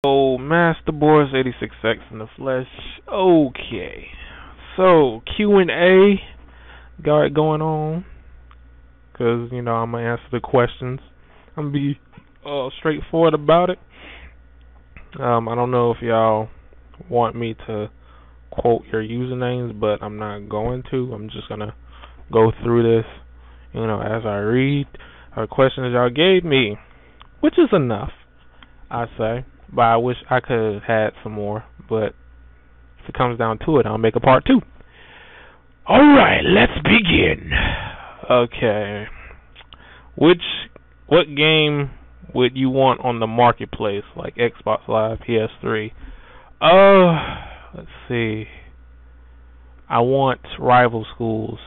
Oh, MasterBoris86X in the flesh. Okay. So, Q&A got it going on. Because, I'm going to answer the questions. I'm going to be straightforward about it. I don't know if y'all want me to quote your usernames, but I'm not going to. I'm just going to go through this, as I read the questions y'all gave me, which is enough, I say. But I wish I could have had some more. But if it comes down to it, I'll make a part 2. Alright, let's begin. Okay. What game would you want on the marketplace, like Xbox Live, PS3? Let's see. I want Rival Schools.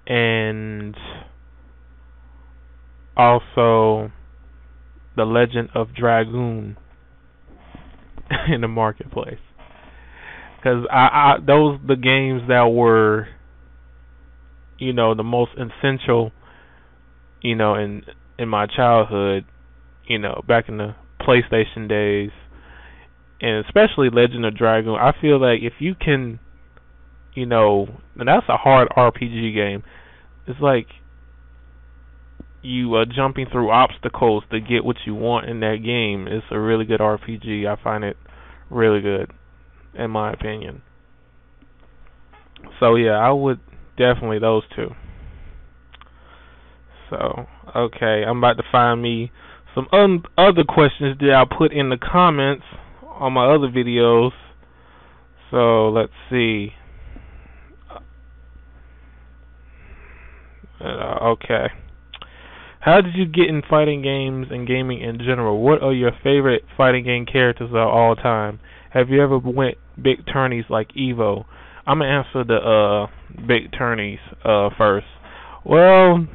And also The Legend of Dragoon in the marketplace, because those the games that were, the most essential, in my childhood, back in the PlayStation days, and especially Legend of Dragoon. I feel like if you can, and that's a hard RPG game. It's like you are jumping through obstacles to get what you want in that game. It's a really good RPG. I find it really good, in my opinion. So yeah, I would definitely those two. So, okay, I'm about to find me some other questions that I put in the comments on my other videos. So, let's see. Okay. How did you get in fighting games and gaming in general? What are your favorite fighting game characters of all time? Have you ever went big tourneys like Evo? I'm going to answer the big tourneys first. Well,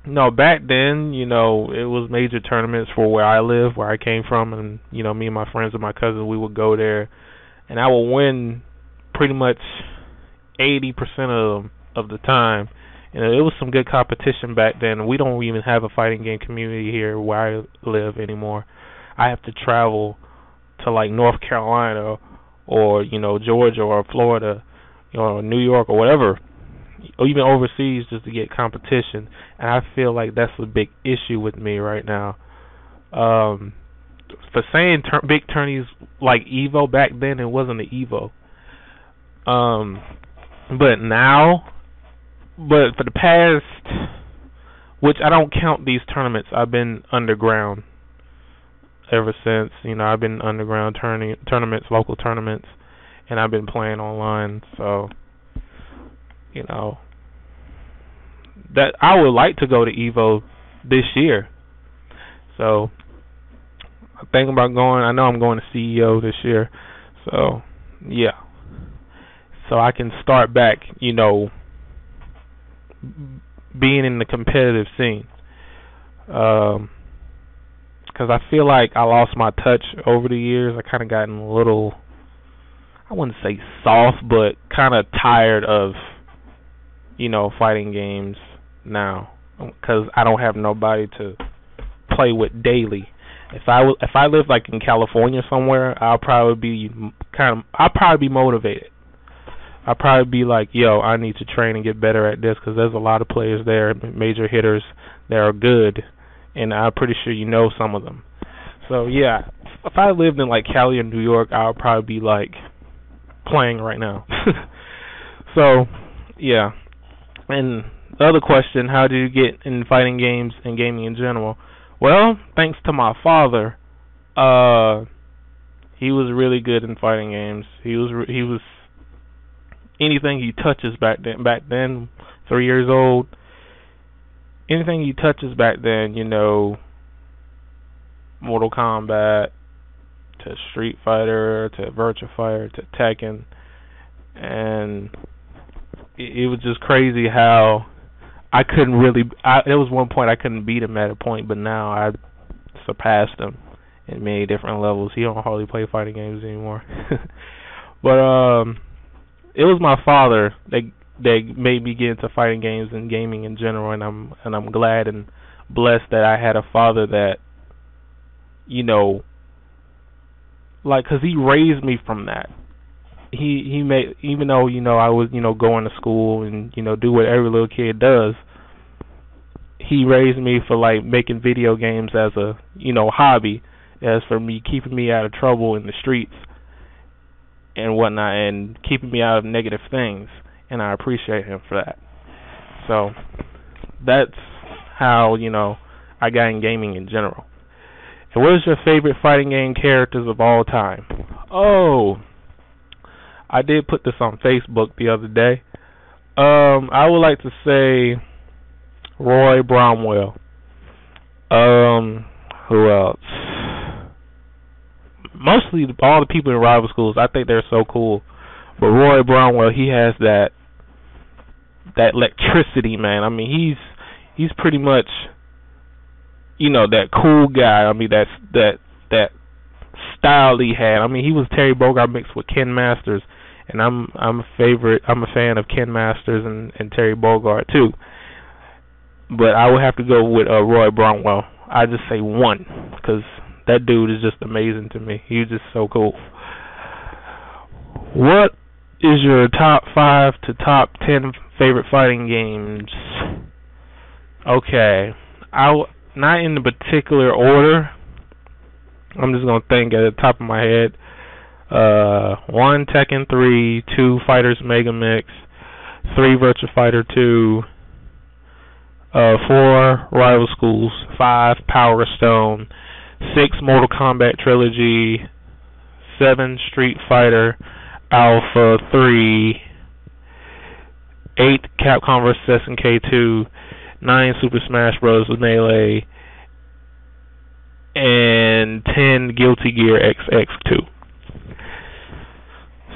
no, back then, it was major tournaments for where I live, where I came from, and, me and my friends and my cousins, we would go there, and I would win pretty much 80% of them of the time. It was some good competition back then. We don't even have a fighting game community here where I live anymore. I have to travel to like North Carolina or Georgia or Florida, or New York or whatever, or even overseas just to get competition. And I feel like that's a big issue with me right now. For saying big tourneys like Evo, back then it wasn't an Evo. But now. But for the past, which I don't count these tournaments, I've been underground ever since. I've been underground tournaments, local tournaments, and I've been playing online. So, that I would like to go to Evo this year. So, I'm thinking about going. I know I'm going to CEO this year. So, yeah. So I can start back, being in the competitive scene, because I feel like I lost my touch over the years. I kind of gotten a little, I wouldn't say soft, but kind of tired of, fighting games now, because I don't have nobody to play with daily. If I lived like in California somewhere, I'll probably be motivated. I'll probably be like, yo, I need to train and get better at this, because there's a lot of players there, major hitters, that are good, and I'm pretty sure some of them. So, yeah, if I lived in, like, Cali or New York, I'll probably be, like, playing right now. So, yeah. And the other question, how did you get in fighting games and gaming in general? Well, thanks to my father. He was really good in fighting games. He was anything he touches back then, 3 years old, anything he touches back then, Mortal Kombat, to Street Fighter, to Virtua Fighter, to Tekken, and it was just crazy how I couldn't really, there was one point I couldn't beat him at a point, but now I surpassed him in many different levels. He don't hardly play fighting games anymore. But, it was my father that made me get into fighting games and gaming in general, and I'm glad and blessed that I had a father that like, cause he raised me from that. He made, even though I was going to school and do what every little kid does. He raised me for like making video games as a hobby, as for me keeping me out of trouble in the streets and whatnot, and keeping me out of negative things, and I appreciate him for that. So that's how I got in gaming in general. And what is your favorite fighting game characters of all time? Oh, I did put this on Facebook the other day. I would like to say Roy Bromwell. Who else? Mostly all the people in rival schools. I think they're so cool. But Roy Bromwell, he has that electricity, man. I mean, he's pretty much that cool guy. I mean, that style he had. I mean, he was Terry Bogard mixed with Ken Masters, and I'm a fan of Ken Masters and Terry Bogard too. But I would have to go with Roy Bromwell. I just say one, because that dude is just amazing to me. He's just so cool. What is your top 5 to top 10 favorite fighting games? Okay, not in the particular order. I'm just gonna think at the top of my head. 1 Tekken 3, 2 Fighters Mega Mix, 3 Virtua Fighter 2, 4 Rival Schools, 5 Power Stone, 6 Mortal Kombat Trilogy, 7 Street Fighter Alpha 3, 8 Capcom vs. SNK 2, 9 Super Smash Bros. Melee, and 10 Guilty Gear XX2.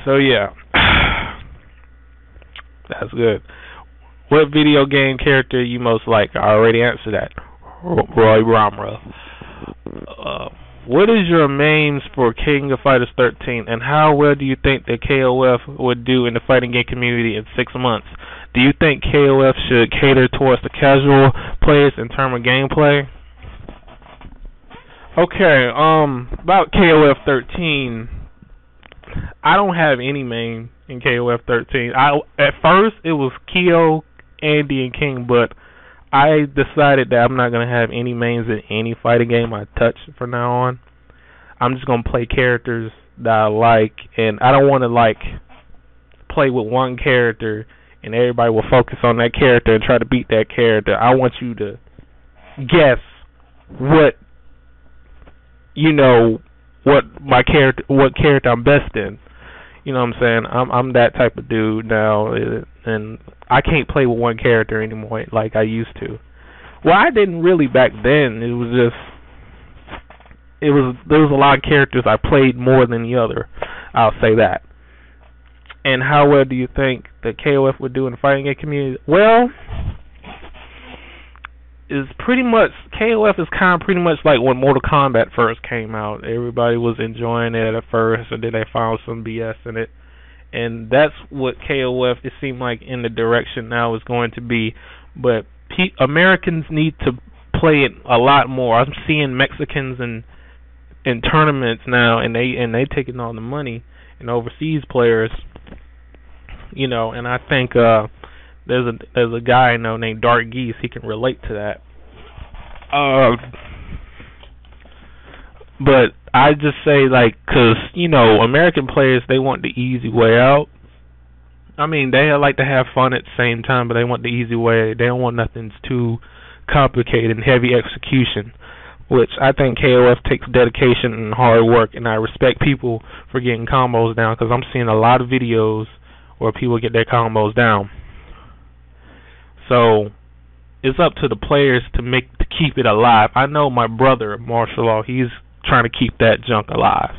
So yeah, that's good. What video game character you most like? I already answered that. Roy Bromwell. What is your mains for King of Fighters 13, and how well do you think that KOF would do in the fighting game community in 6 months? Do you think KOF should cater towards the casual players in terms of gameplay? Okay, about KOF 13, I don't have any main in KOF 13. At first it was Keo, Andy, and King, but I decided that I'm not going to have any mains in any fighting game I touch from now on. I'm just going to play characters that I like, and I don't want to play with one character and everybody will focus on that character and try to beat that character. I want you to guess what character I'm best in. You know what I'm saying? I'm that type of dude now, and I can't play with one character anymore like I used to. Well, I didn't really back then. There was a lot of characters I played more than the other. I'll say that. And how well do you think that KOF would do in the fighting game community? Well, KOF is kind of pretty much like when Mortal Kombat first came out. Everybody was enjoying it at first, and then they found some BS in it. And that's what KOF, it seemed like, in the direction now is going to be. But Americans need to play it a lot more. I'm seeing Mexicans in tournaments now, and they taking all the money, and overseas players, and I think there's a guy I know named Dark Geese. He can relate to that. But I just say, because American players, they want the easy way out. I mean, they like to have fun at the same time, but they want the easy way. They don't want nothing too complicated and heavy execution, which I think KOF takes dedication and hard work, and I respect people for getting combos down, because I'm seeing a lot of videos where people get their combos down. So it's up to the players to keep it alive. I know my brother, martial law, he's trying to keep that junk alive.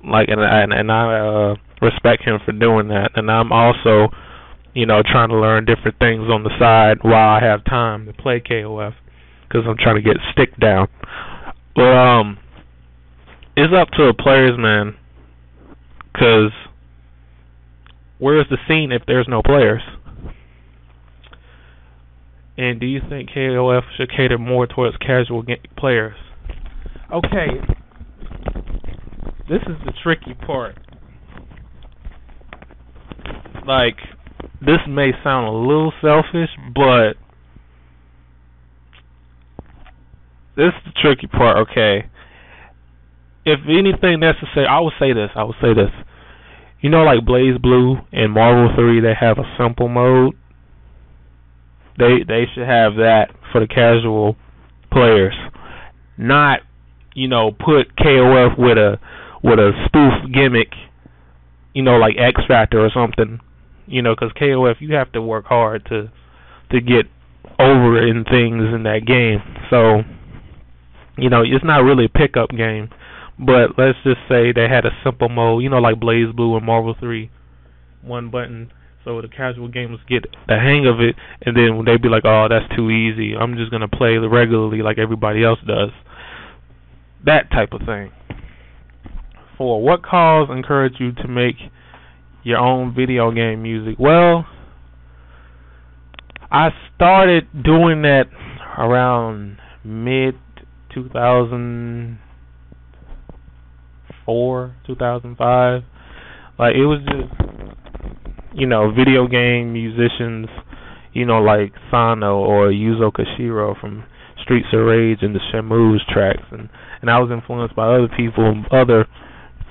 And I respect him for doing that. And I'm also, trying to learn different things on the side while I have time to play KOF, because I'm trying to get stick down. But it's up to the players, man. Because where's the scene if there's no players? And do you think KOF should cater more towards casual players? Okay, this is the tricky part. Like, this may sound a little selfish, but this is the tricky part, okay? If anything necessary, I would say this. You know, like Blaze Blue and Marvel 3, they have a simple mode. They should have that for the casual players. Not, you know, put KOF with a spoof gimmick, you know, like X Factor or something. You know, because KOF, you have to work hard to get over in things in that game. So, you know, it's not really a pickup game. But let's just say they had a simple mode, you know, like Blaze Blue and Marvel 3, one button, so the casual gamers get the hang of it, and then they'd be like, oh, that's too easy. I'm just going to play regularly like everybody else does. That type of thing. 4, what cause encouraged you to make your own video game music? Well, I started doing that around mid-2004, 2005. Like, it was just, you know, video game musicians, you know, like Sano or Yuzo Koshiro from Streets of Rage and the Shamu's tracks, and I was influenced by other people, other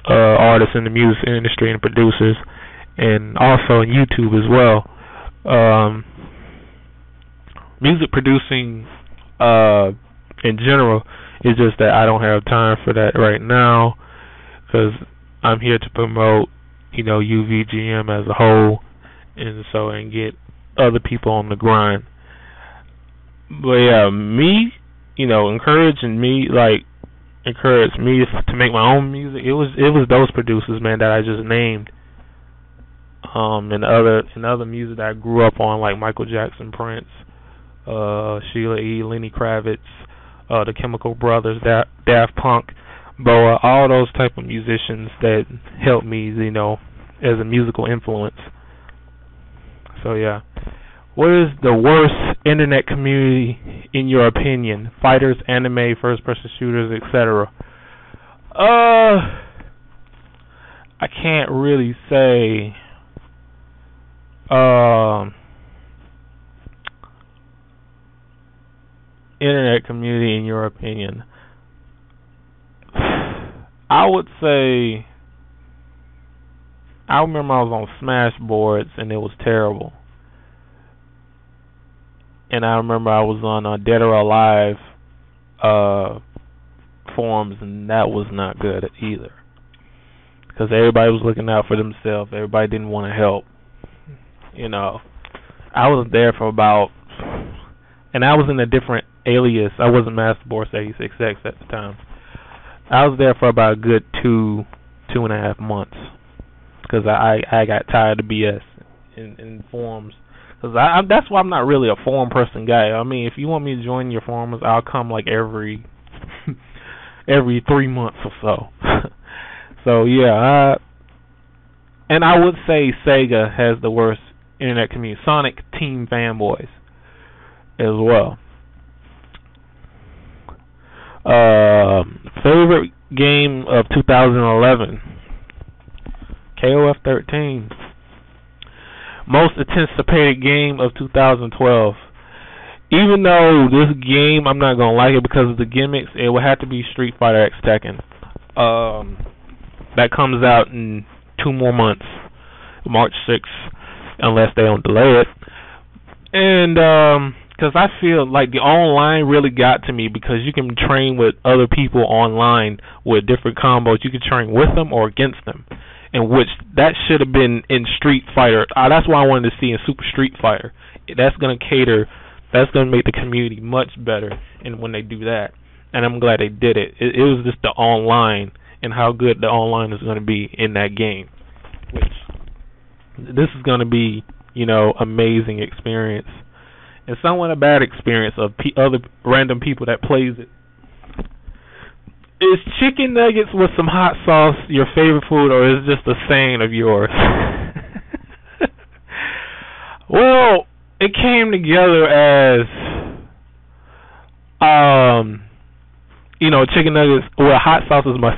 artists in the music industry and producers, and also on YouTube as well. Music producing in general is just that I don't have time for that right now, because I'm here to promote, you know, UVGM as a whole, and get other people on the grind. But yeah, me, you know, encouraged me to make my own music. It was those producers, man, that I just named. And other music that I grew up on, like Michael Jackson, Prince, Sheila E., Lenny Kravitz, the Chemical Brothers, Daft Punk, Boa, all those type of musicians that helped me, you know, as a musical influence. So yeah. What is the worst internet community in your opinion? Fighters, anime, first-person shooters, etc. I can't really say. Internet community in your opinion. I would say, I remember I was on Smashboards and it was terrible. And I remember I was on Dead or Alive forums, and that was not good either. Because everybody was looking out for themselves. Everybody didn't want to help. You know, I was there for about, and I was in a different alias. I wasn't MasterBoris86X at the time. I was there for about a good 2.5 months. Because I got tired of BS in forums. Because that's why I'm not really a forum person guy. I mean, if you want me to join your forums, I'll come like every 3 months or so. So yeah, and I would say Sega has the worst internet community. Sonic Team fanboys as well. Favorite game of 2011. KOF 13. Most anticipated game of 2012. Even though this game, I'm not going to like it because of the gimmicks, it would have to be Street Fighter X Tekken. That comes out in 2 more months, March 6th, unless they don't delay it. And because I feel like the online really got to me, because you can train with other people online with different combos. You can train with them or against them. In which that should have been in Street Fighter. That's what I wanted to see in Super Street Fighter. That's going to cater, that's going to make the community much better and when they do that. And I'm glad they did it. It was just the online and how good the online is going to be in that game. Which, this is going to be, you know, amazing experience. And somewhat a bad experience of other random people that plays it. Is chicken nuggets with some hot sauce your favorite food, or is it just a saying of yours? Well, it came together as, you know, chicken nuggets. Well, hot sauce is my favorite.